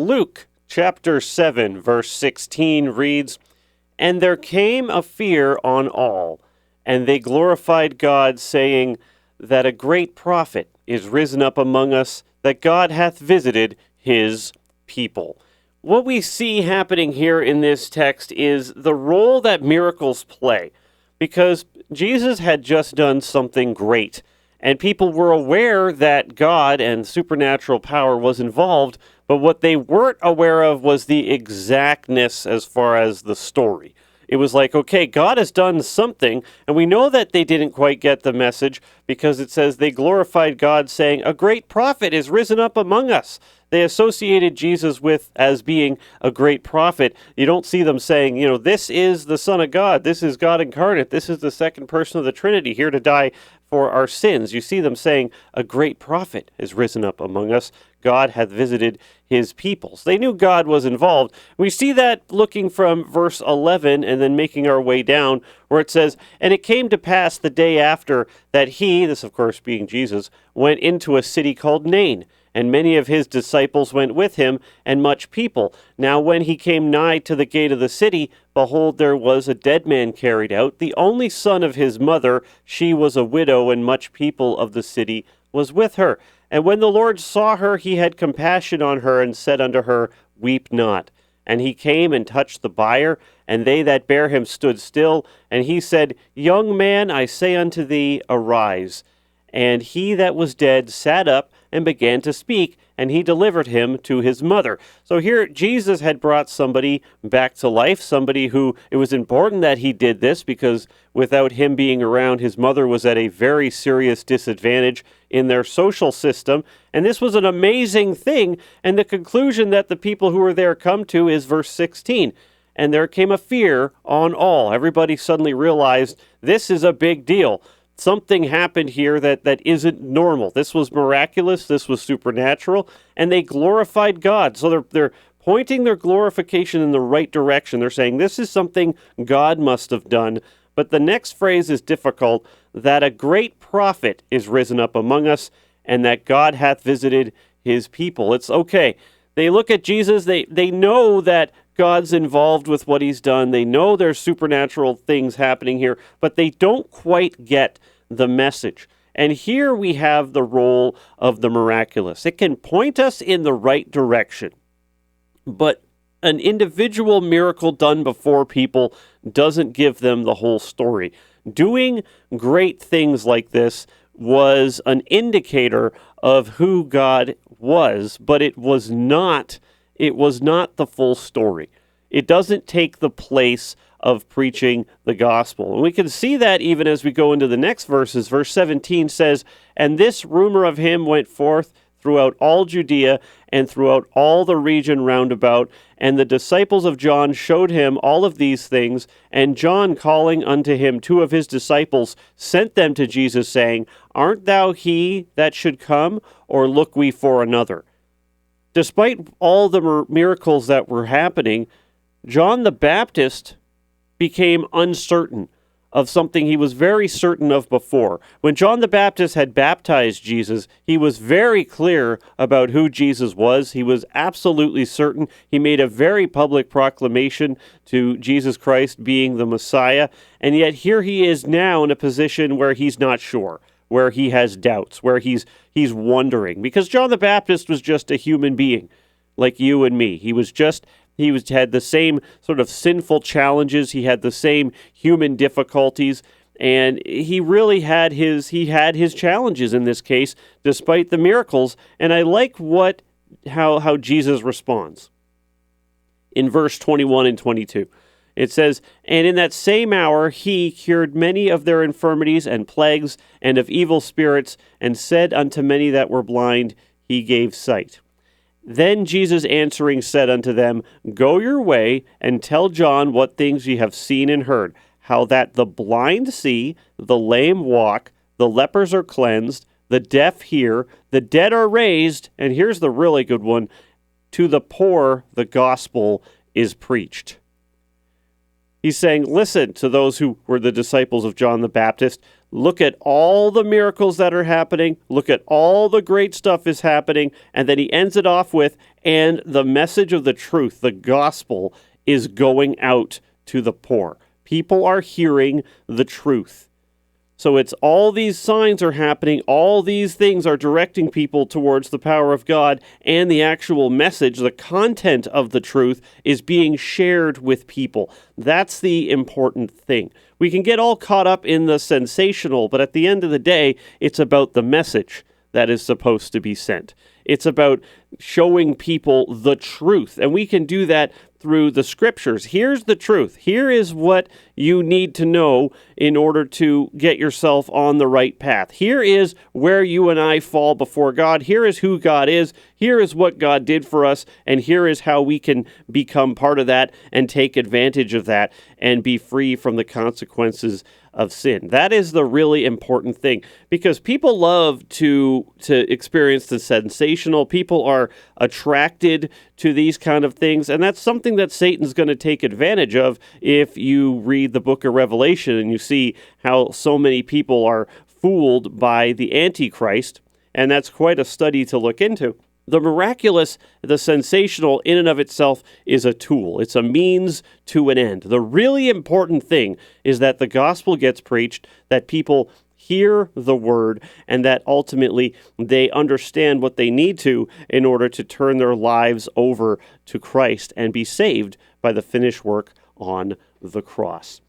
Luke chapter 7, verse 16 reads, "And there came a fear on all, and they glorified God, saying that a great prophet is risen up among us, that God hath visited his people." What we see happening here in this text is the role that miracles play, because Jesus had just done something great, and people were aware that God and supernatural power was involved, but what they weren't aware of was the exactness as far as the story. It was like, okay, God has done something, and we know that they didn't quite get the message because it says they glorified God, saying, "A great prophet is risen up among us." They associated Jesus with as being a great prophet. You don't see them saying, this is the Son of God, this is God incarnate, this is the second person of the Trinity here to die for our sins. You see them saying, "A great prophet is risen up among us. God hath visited his peoples." They knew God was involved. We see that looking from verse 11 and then making our way down, where it says, "And it came to pass the day after that he," this of course being Jesus, "went into a city called Nain. And many of his disciples went with him, and much people. Now when he came nigh to the gate of the city, behold, there was a dead man carried out, the only son of his mother. She was a widow, and much people of the city was with her. And when the Lord saw her, he had compassion on her, and said unto her, Weep not. And he came and touched the bier, and they that bare him stood still. And he said, Young man, I say unto thee, arise. And he that was dead sat up, and began to speak, and he delivered him to his mother. So here Jesus had brought somebody back to life, somebody who it was important that he did this, because without him being around, his mother was at a very serious disadvantage in their social system. And this was an amazing thing. And the conclusion that the people who were there come to is verse 16. "And there came a fear on all." Everybody suddenly realized this is a big deal. Something happened here that isn't normal. This was miraculous. This was supernatural. And they glorified God. So they're pointing their glorification in the right direction. They're saying this is something God must have done. But the next phrase is difficult, that a great prophet is risen up among us, and that God hath visited his people. It's okay. They look at Jesus. They know that God's involved with what he's done. They know there's supernatural things happening here, but they don't quite get the message. And here we have the role of the miraculous. It can point us in the right direction, but an individual miracle done before people doesn't give them the whole story. Doing great things like this was an indicator of who God was, but it was not the full story. It doesn't take the place of preaching the gospel. And we can see that even as we go into the next verses. Verse 17 says, "And this rumor of him went forth throughout all Judea and throughout all the region round about. And the disciples of John showed him all of these things. And John, calling unto him 2 of his disciples, sent them to Jesus, saying, Art thou he that should come, or look we for another?" Despite all the miracles that were happening, John the Baptist became uncertain of something he was very certain of before. When John the Baptist had baptized Jesus, he was very clear about who Jesus was. He was absolutely certain. He made a very public proclamation to Jesus Christ being the Messiah, and yet here he is now in a position where he's not sure, where he has doubts, where he's wondering, because John the Baptist was just a human being like you and me. He had the same sort of sinful challenges. He had the same human difficulties, and he really had his challenges in this case, despite the miracles. And I like how Jesus responds in verse 21 and 22. It says, "And in that same hour he cured many of their infirmities and plagues and of evil spirits, and said unto many that were blind, He gave sight. Then Jesus answering said unto them, Go your way, and tell John what things ye have seen and heard, how that the blind see, the lame walk, the lepers are cleansed, the deaf hear, the dead are raised," and here's the really good one, "to the poor the gospel is preached." He's saying, listen to those who were the disciples of John the Baptist. Look at all the miracles that are happening. Look at all the great stuff is happening. And then he ends it off with, and the message of the truth, the gospel, is going out to the poor. People are hearing the truth. So it's all these signs are happening, all these things are directing people towards the power of God, and the actual message, the content of the truth, is being shared with people. That's the important thing. We can get all caught up in the sensational, but at the end of the day, it's about the message that is supposed to be sent. It's about showing people the truth, and we can do that through the scriptures. Here's the truth. Here is what you need to know in order to get yourself on the right path. Here is where you and I fall before God. Here is who God is. Here is what God did for us. And here is how we can become part of that and take advantage of that and be free from the consequences of sin. That is the really important thing, because people love to experience the sensational. People are attracted to these kind of things, and that's something that Satan's going to take advantage of if you read the book of Revelation and you see how so many people are fooled by the Antichrist, and that's quite a study to look into. The miraculous, the sensational in and of itself is a tool. It's a means to an end. The really important thing is that the gospel gets preached, that people hear the word, and that ultimately they understand what they need to in order to turn their lives over to Christ and be saved by the finished work on the cross.